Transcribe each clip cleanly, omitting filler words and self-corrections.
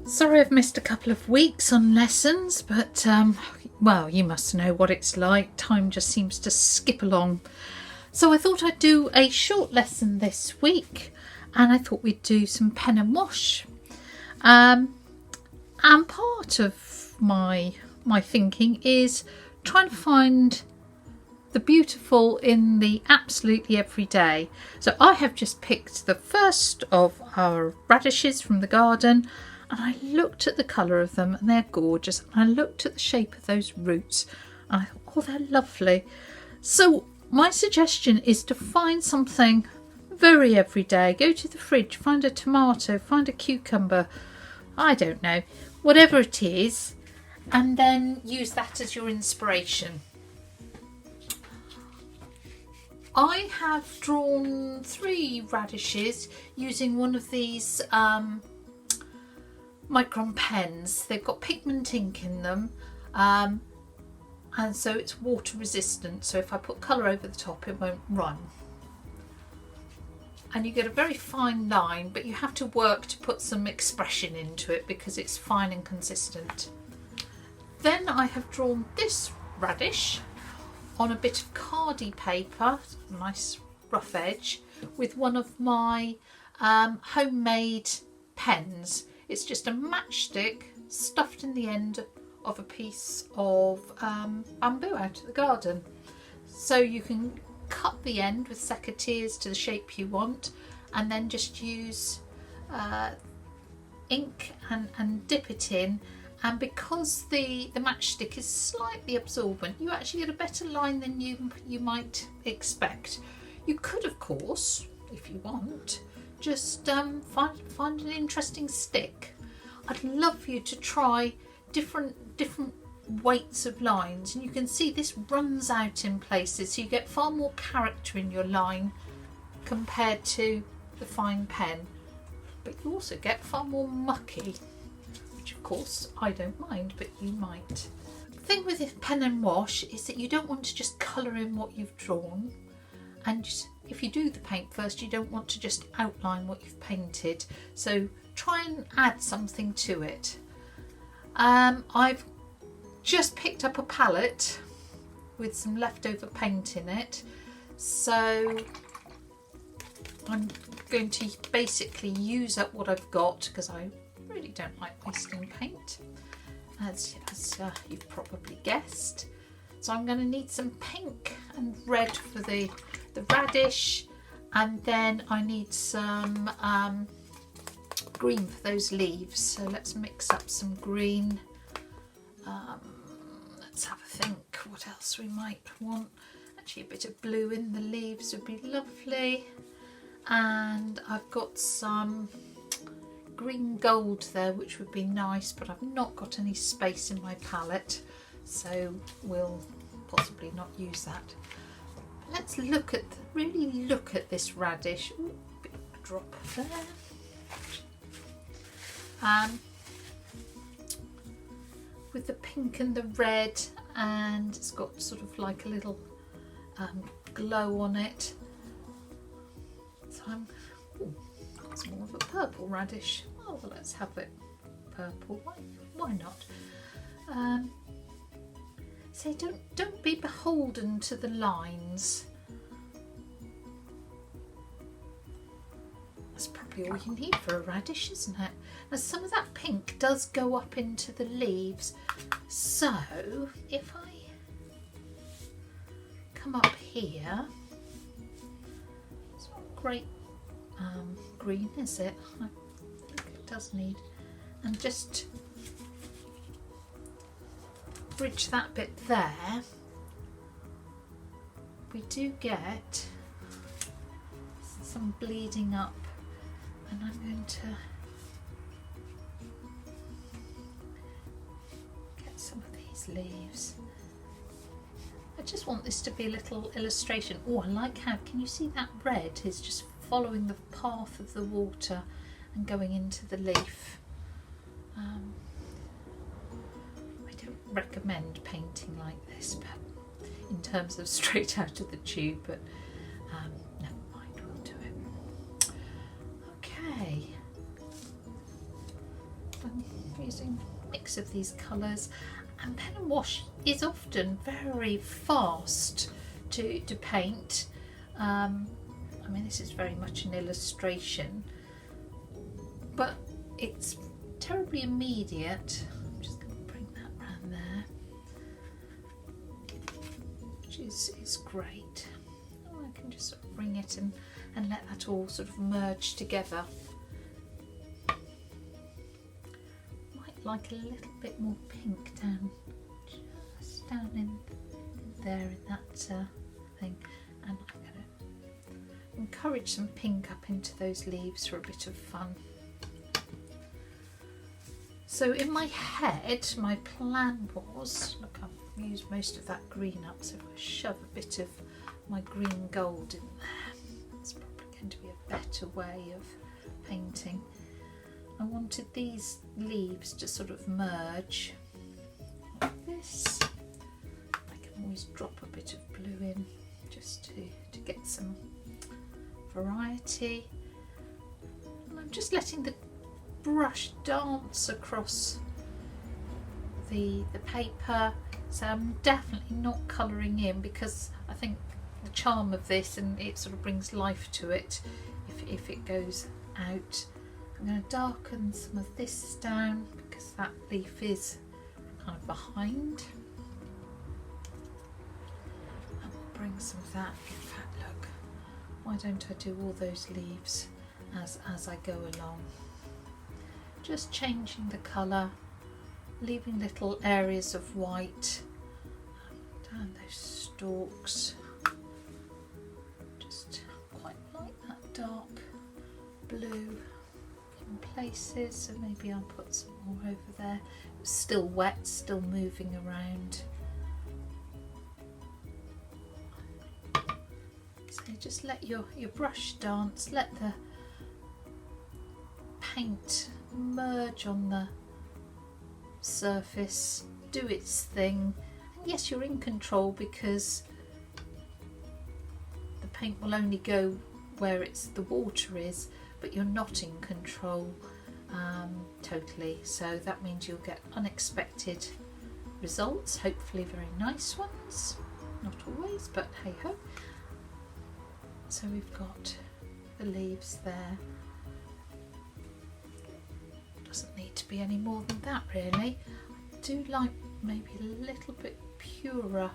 Sorry I've missed a couple of weeks on lessons, but well, you must know what it's like. Time just seems to skip along. So I thought I'd do a short lesson this week, and I thought we'd do some pen and wash. And part of my thinking is trying to find the beautiful in the absolutely everyday. So I have just picked the first of our radishes from the garden, and I looked at the colour of them and they're gorgeous. And I looked at the shape of those roots and I thought, oh, they're lovely. So my suggestion is to find something very everyday. Go to the fridge, find a tomato, find a cucumber, I don't know, whatever it is, and then use that as your inspiration. I have drawn 3 radishes using one of these micron pens. They've got pigment ink in them, and so it's water resistant, so if I put colour over the top it won't run. And you get a very fine line, but you have to work to put some expression into it because it's fine and consistent. Then I have drawn this radish on a bit of Khadi paper, nice rough edge, with one of my homemade pens. It's just a matchstick stuffed in the end of a piece of bamboo out of the garden. So you can cut the end with secateurs to the shape you want, and then just use ink and dip it in. And because the matchstick is slightly absorbent, you actually get a better line than you might expect. You could, of course, if you want, just find an interesting stick. I'd love you to try different weights of lines, and you can see this runs out in places, so you get far more character in your line compared to the fine pen, but you also get far more mucky, which of course I don't mind, but you might. The thing with this pen and wash is that you don't want to just colour in what you've drawn, and if you do the paint first, you don't want to just outline what you've painted, so try and add something to it. I've just picked up a palette with some leftover paint in it, so I'm going to basically use up what I've got because I really don't like wasting paint, as you've probably guessed. So I'm going to need some pink and red for the radish, and then I need some green for those leaves. So let's mix up some green. Let's have a think what else we might want. Actually, a bit of blue in the leaves would be lovely. And I've got some green gold there, which would be nice, but I've not got any space in my palette, so we'll possibly not use that. Let's really look at this radish. Ooh, bit of a drop there. With the pink and the red, and it's got sort of like a little glow on it. So that's more of a purple radish. Oh, well, let's have it purple. Why not? So don't be beholden to the lines. That's probably all you need for a radish, isn't it? Now some of that pink does go up into the leaves, so if I come up here, it's not great green, is it? I think it does need, and just bridge that bit there, we do get some bleeding up, and I'm going to get some of these leaves. I just want this to be a little illustration. Oh, I like how, can you see that red is just following the path of the water and going into the leaf. I don't recommend painting like this, but in terms of straight out of the tube, but never mind, we'll do it. Okay. using a mix of these colours, and pen and wash is often very fast to paint. I mean, this is very much an illustration, but it's terribly immediate. I'm just going to bring that round there, which is great. Oh, I can just sort of bring it and let that all sort of merge together. Might like a little bit more pink down, just down in there in that thing, and I'm going to encourage some pink up into those leaves for a bit of fun. So in my head, my plan was, look, I've used most of that green up, so if I shove a bit of my green gold in there, that's probably going to be a better way of painting. I wanted these leaves to sort of merge like this. I can always drop a bit of blue in just to get some variety. And I'm just letting the brush dance across the paper, so I'm definitely not colouring in, because I think the charm of this, and it sort of brings life to it if it goes out. I'm going to darken some of this down because that leaf is kind of behind, and we'll bring some of that. In fact, look, why don't I do all those leaves as I go along? Just changing the colour, leaving little areas of white down those stalks. Just quite like that dark blue in places, so maybe I'll put some more over there. It's still wet, still moving around. So just let your brush dance, let the paint merge on the surface, do its thing, and yes, you're in control because the paint will only go where the water is, but you're not in control totally, so that means you'll get unexpected results, hopefully very nice ones, not always, but hey ho. So we've got the leaves there. Doesn't need to be any more than that really. I do like maybe a little bit purer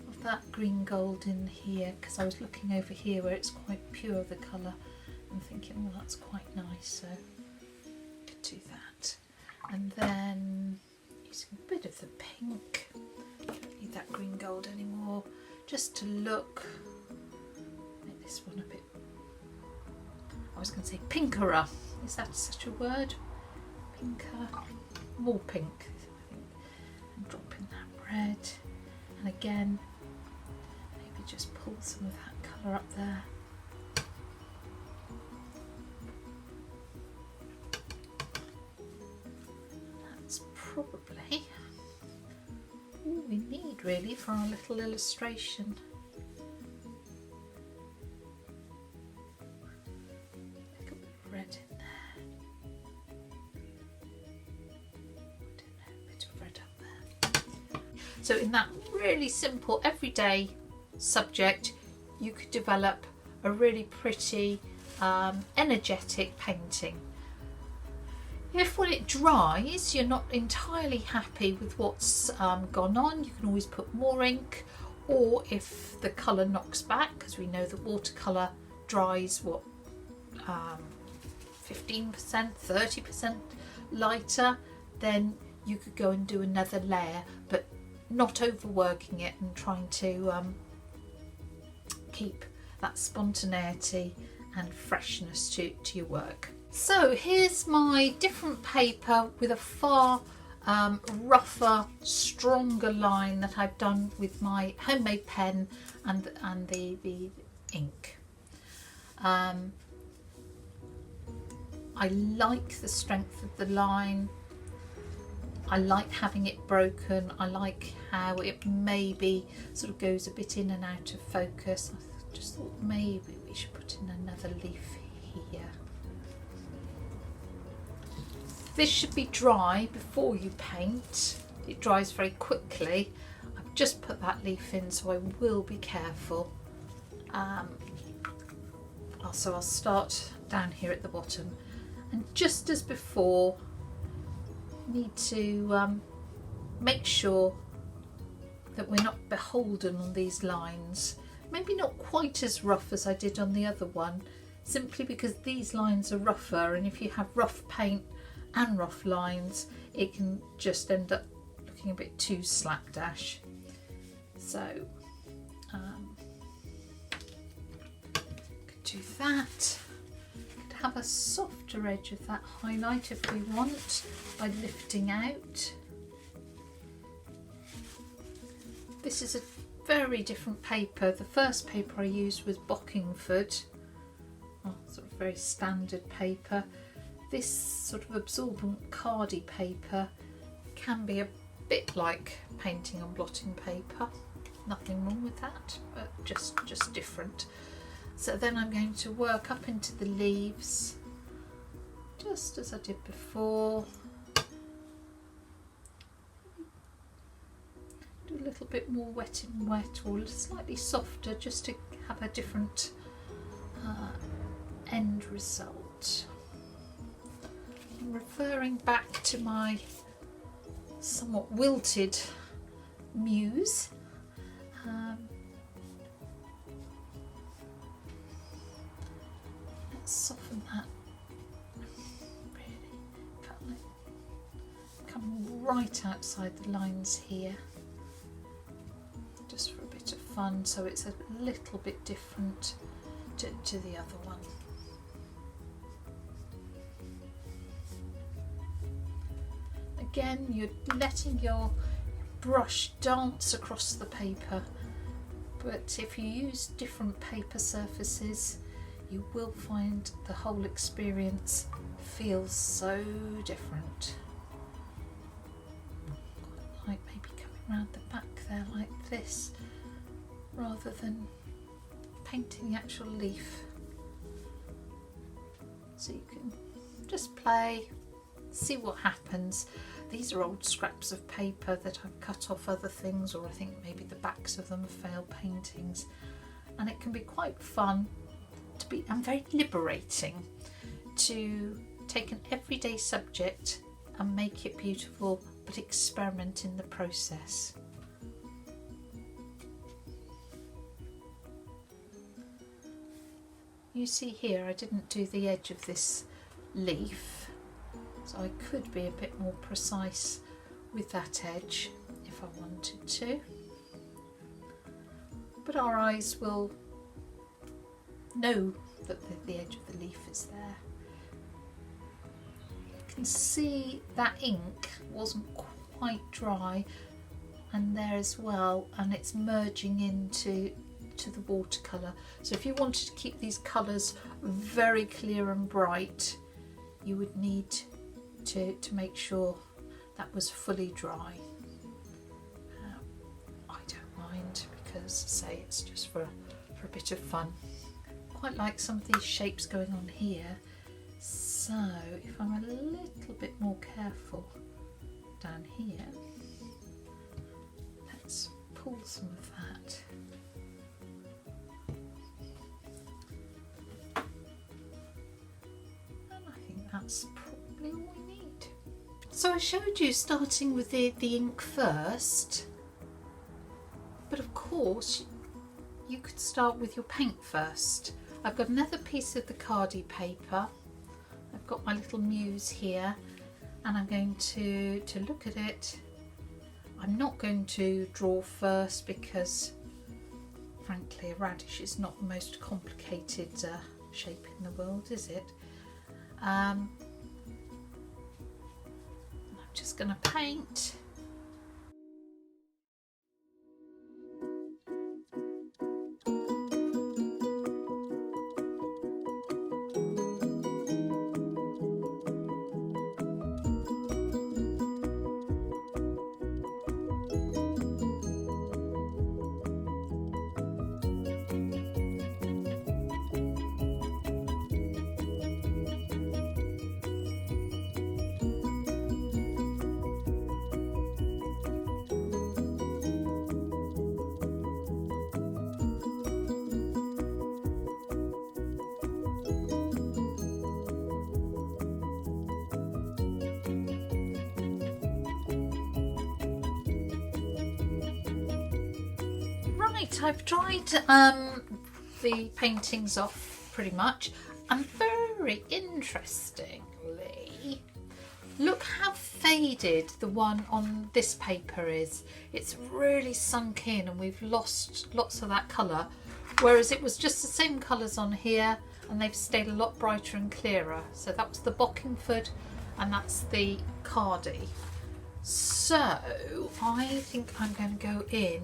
of that green gold in here, because I was looking over here where it's quite pure, the colour, and thinking, well, that's quite nice, so I could do that. And then using a bit of the pink, don't need that green gold anymore, just to look, make this one a bit, I was going to say pinkerer, is that such a word? Pinker, more pink, I think. And drop in that red, and again maybe just pull some of that colour up there. That's probably all we need really for our little illustration. A bit of red in there. So in that really simple everyday subject, you could develop a really pretty energetic painting. If when it dries you're not entirely happy with what's gone on, you can always put more ink, or if the colour knocks back, because we know that watercolour dries 15%, 30% lighter, then you could go and do another layer, but not overworking it and trying to keep that spontaneity and freshness to your work. So here's my different paper with a far rougher, stronger line that I've done with my homemade pen and the ink. I like the strength of the line. I like having it broken. I like how it maybe sort of goes a bit in and out of focus. I just thought maybe we should put in another leaf here. This should be dry before you paint. It dries very quickly. I've just put that leaf in, so I will be careful. So I'll start down here at the bottom, and just as before, need to make sure that we're not beholden on these lines. Maybe not quite as rough as I did on the other one, simply because these lines are rougher, and if you have rough paint and rough lines, it can just end up looking a bit too slapdash. So could do that. Could have a softer edge of that highlight if we want, by lifting out. This is a very different paper. The first paper I used was Bockingford, sort of very standard paper. This sort of absorbent Khadi paper can be a bit like painting on blotting paper. Nothing wrong with that, but just different. So then I'm going to work up into the leaves, just as I did before. Do a little bit more wet in wet, or slightly softer, just to have a different end result. I'm referring back to my somewhat wilted muse. Let's soften that. Really, come right outside the lines here, just for a bit of fun, so it's a little bit different to the other one. Again, you're letting your brush dance across the paper, but if you use different paper surfaces, you will find the whole experience feels so different. Like maybe coming around the back there like this, rather than painting the actual leaf. So you can just play, see what happens. These are old scraps of paper that I've cut off other things, or I think maybe the backs of them are failed paintings, and it can be quite fun to be, and very liberating, to take an everyday subject and make it beautiful, but experiment in the process. You see here I didn't do the edge of this leaf, so I could be a bit more precise with that edge if I wanted to. But our eyes will know that the edge of the leaf is there. You can see that ink wasn't quite dry, and there as well, and it's merging into the watercolour. So if you wanted to keep these colours very clear and bright, you would need to make sure that was fully dry. I don't mind, because say it's just for a bit of fun. Quite like some of these shapes going on here, so if I'm a little bit more careful down here, let's pull some of that. And I think that's probably all we need. So I showed you starting with the ink first, but of course you could start with your paint first. I've got another piece of the Khadi paper. I've got my little muse here, and I'm going to look at it. I'm not going to draw first, because frankly a radish is not the most complicated shape in the world, is it? I'm just going to paint. Right, I've dried the paintings off pretty much, and very interestingly, look how faded the one on this paper is. It's really sunk in and we've lost lots of that colour, whereas it was just the same colours on here and they've stayed a lot brighter and clearer. So that was the Bockingford and that's the Khadi. So I think I'm going to go in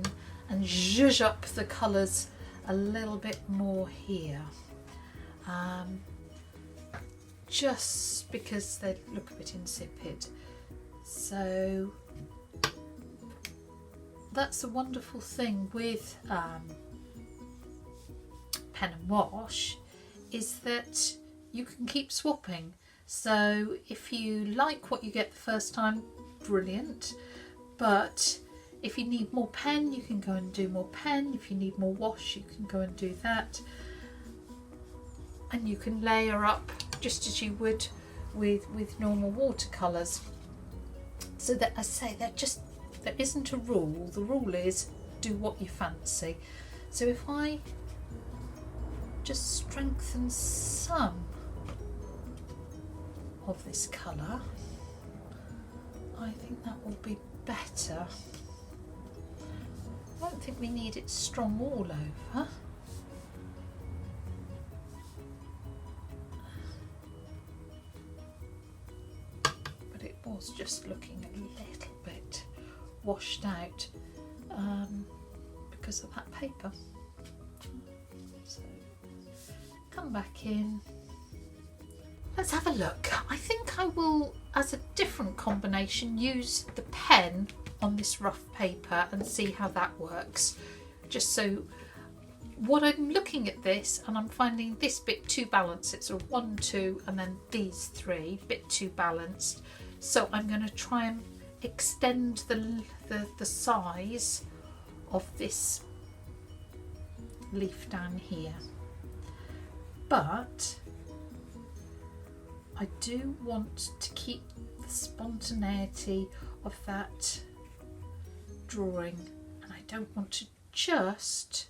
and zhuzh up the colours a little bit more here. Just because they look a bit insipid. So that's a wonderful thing with pen and wash, is that you can keep swapping. So if you like what you get the first time, brilliant, but if you need more pen, you can go and do more pen. If you need more wash, you can go and do that, and you can layer up just as you would with normal watercolours. So that, I say, there isn't a rule. The rule is do what you fancy. So if I just strengthen some of this colour, I think that will be better. I don't think we need it strong all over. But it was just looking a little bit washed out because of that paper. So come back in. Let's have a look. I think I will, as a different combination, use the pen on this rough paper and see how that works. Just so, what I'm looking at this and I'm finding this bit too balanced. It's a 1, 2 and then these 3, bit too balanced. So I'm going to try and extend the size of this leaf down here. But I do want to keep the spontaneity of that drawing, and I don't want to just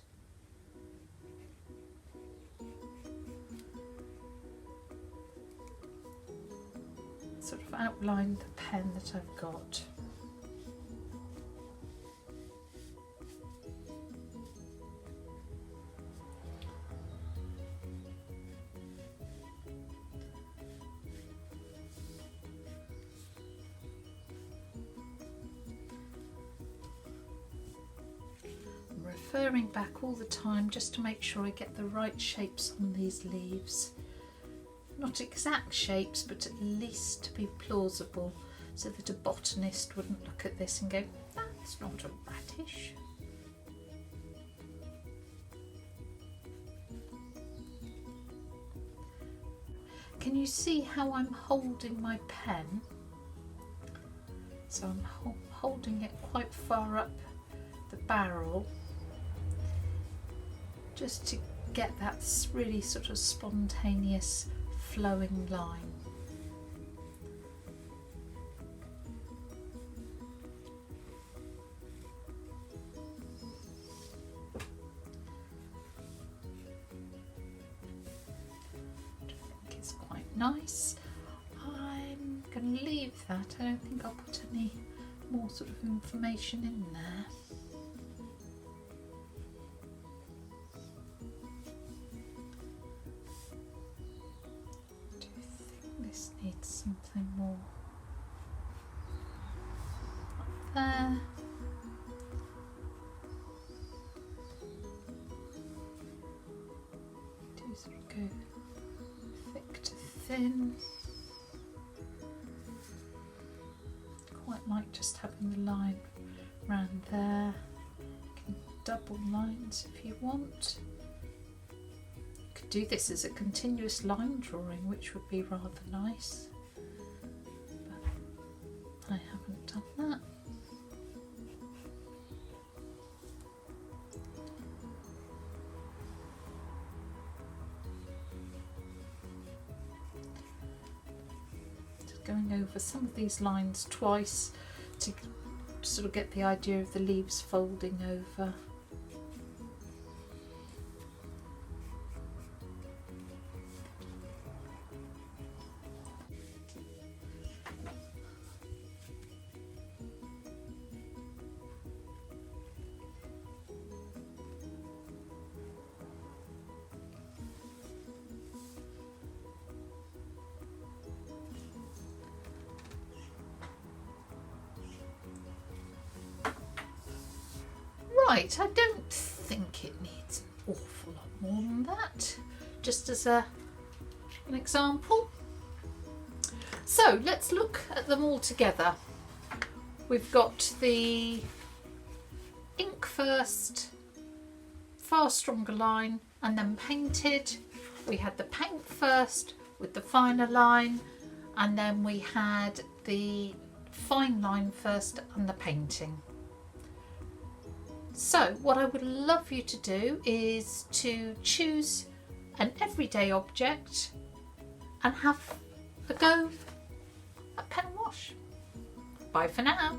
sort of outline the pen that I've got. Referring back all the time just to make sure I get the right shapes on these leaves. Not exact shapes, but at least to be plausible, so that a botanist wouldn't look at this and go, that's not a radish. Can you see how I'm holding my pen? So I'm holding it quite far up the barrel, just to get that really sort of spontaneous flowing line. I think it's quite nice. I'm going to leave that. I don't think I'll put any more sort of information in there. Needs something more up there. Do sort of go thick to thin. Quite like just having the line round there. You can double lines if you want. Do this as a continuous line drawing, which would be rather nice, but I haven't done that. Just going over some of these lines twice to sort of get the idea of the leaves folding over. Right, I don't think it needs an awful lot more than that, just as an example. So let's look at them all together. We've got the ink first, far stronger line, and then painted. We had the paint first with the finer line, and then we had the fine line first and the painting. So what I would love you to do is to choose an everyday object and have a go at pen and wash. Bye for now.